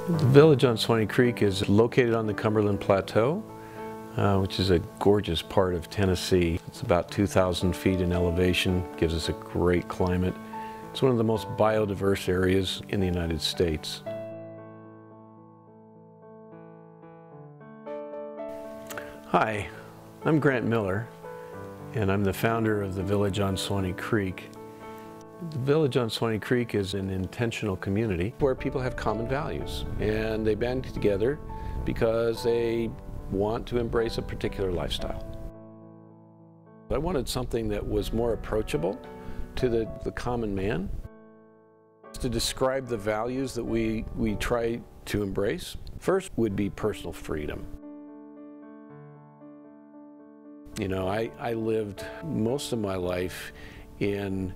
The village on Sewanee Creek is located on the Cumberland Plateau, which is a gorgeous part of Tennessee. It's about 2,000 feet in elevation, gives us a great climate. It's one of the most biodiverse areas in the United States. Hi, I'm Grant Miller, and I'm the founder of the village on Sewanee Creek. The village on Sewanee Creek is an intentional community where people have common values, and they band together because they want to embrace a particular lifestyle. I wanted something that was more approachable to the common man. To describe the values that we try to embrace, first would be personal freedom. You know, I lived most of my life in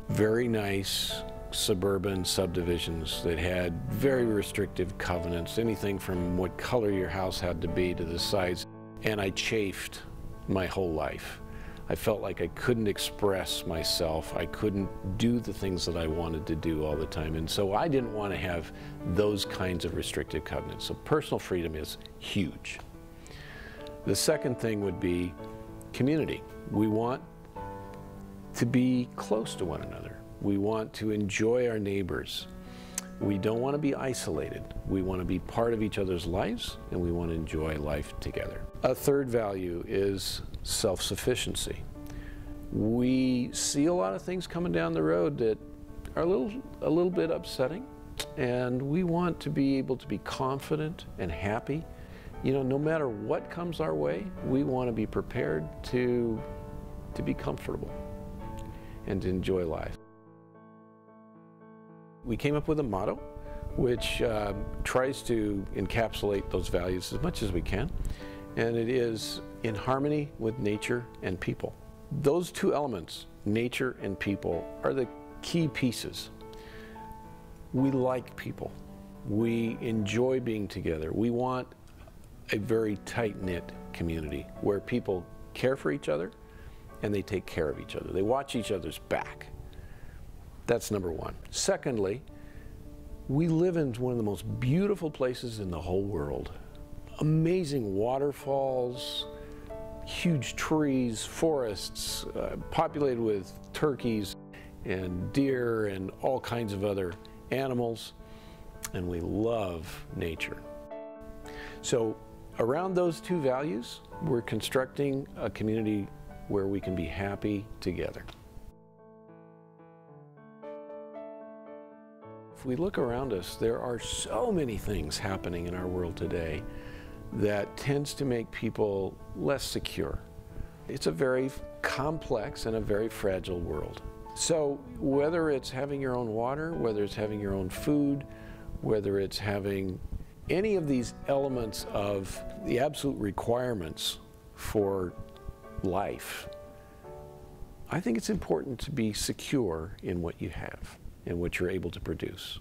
very nice suburban subdivisions that had very restrictive covenants, anything from what color your house had to be to the size, and I chafed my whole life. I felt like I couldn't express myself. I couldn't do the things that I wanted to do all the time, and so I didn't want to have those kinds of restrictive covenants. So personal freedom is huge. The second thing would be community. We want to be close to one another. We want to enjoy our neighbors. We don't want to be isolated. We want to be part of each other's lives, and we want to enjoy life together. A third value is self-sufficiency. We see a lot of things coming down the road that are a little bit upsetting, and we want to be able to be confident and happy. You know, no matter what comes our way, we want to be prepared to be comfortable and to enjoy life. We came up with a motto which tries to encapsulate those values as much as we can, and it is in harmony with nature and people. Those two elements, nature and people, are the key pieces. We like people. We enjoy being together. We want a very tight-knit community where people care for each other and they take care of each other. They watch each other's back. That's number one. Secondly, we live in one of the most beautiful places in the whole world. Amazing waterfalls, huge trees, forests, populated with turkeys and deer and all kinds of other animals, and we love nature. So around those two values, we're constructing a community where we can be happy together. If we look around us, there are so many things happening in our world today that tends to make people less secure. It's a very complex and a very fragile world. So whether it's having your own water, whether it's having your own food, whether it's having any of these elements of the absolute requirements for life, I think it's important to be secure in what you have and what you're able to produce.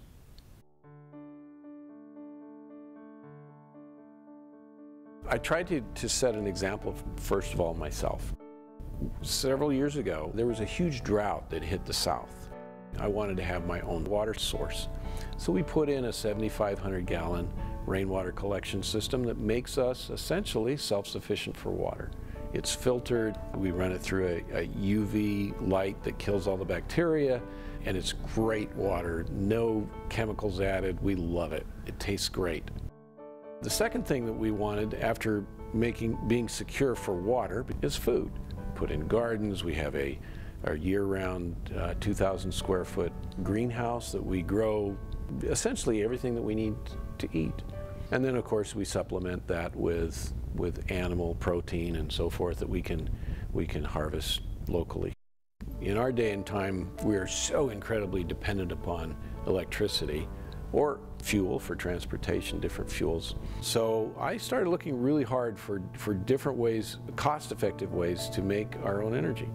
I tried to set an example, first of all, myself. Several years ago, there was a huge drought that hit the South. I wanted to have my own water source. So we put in a 7,500-gallon rainwater collection system that makes us essentially self-sufficient for water. It's filtered. We run it through a UV light that kills all the bacteria, and it's great water, no chemicals added. We love it. It tastes great. The second thing that we wanted after being secure for water is food. Put in gardens. We have our year-round 2,000 square foot greenhouse that we grow essentially everything that we need to eat. And then of course we supplement that with animal protein and so forth that we can harvest locally. In our day and time, we are so incredibly dependent upon electricity or fuel for transportation, different fuels. So I started looking really hard for different ways, cost-effective ways to make our own energy.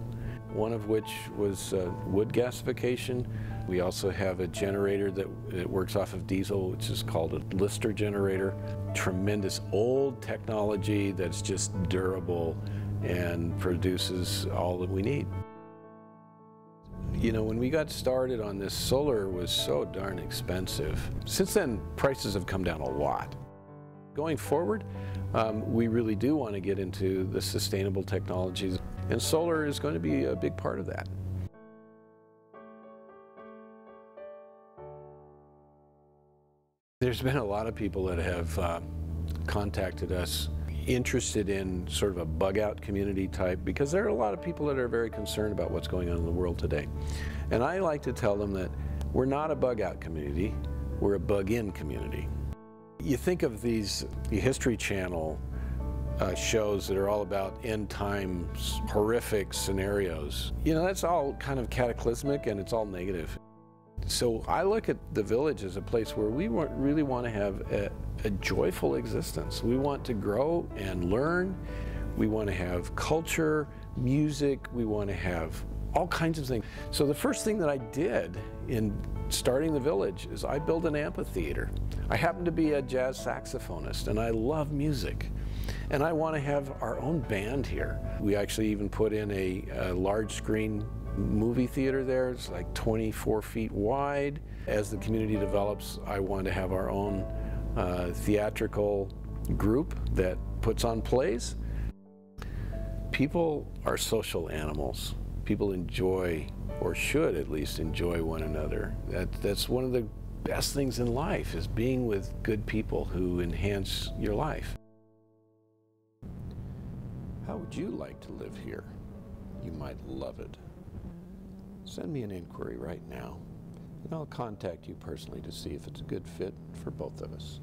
One of which was wood gasification. We also have a generator that works off of diesel, which is called a Lister generator. Tremendous old technology that's just durable and produces all that we need. You know, when we got started on this, solar was so darn expensive. Since then, prices have come down a lot. Going forward, we really do want to get into the sustainable technologies, and solar is going to be a big part of that. There's been a lot of people that have contacted us interested in sort of a bug out community type, because there are a lot of people that are very concerned about what's going on in the world today. And I like to tell them that we're not a bug out community, we're a bug in community. You think of these History Channel shows that are all about end times, horrific scenarios. You know, that's all kind of cataclysmic and it's all negative. So I look at the village as a place where we really want to have a joyful existence. We want to grow and learn. We want to have culture, music. We want to have all kinds of things. So the first thing that I did in starting the village is I built an amphitheater. I happen to be a jazz saxophonist and I love music. And I want to have our own band here. We actually even put in a large screen movie theater there. It's like 24 feet wide. As the community develops, I want to have our own theatrical group that puts on plays. People are social animals. People enjoy, or should at least enjoy, one another. That's one of the best things in life, is being with good people who enhance your life. How would you like to live here? You might love it. Send me an inquiry right now, and I'll contact you personally to see if it's a good fit for both of us.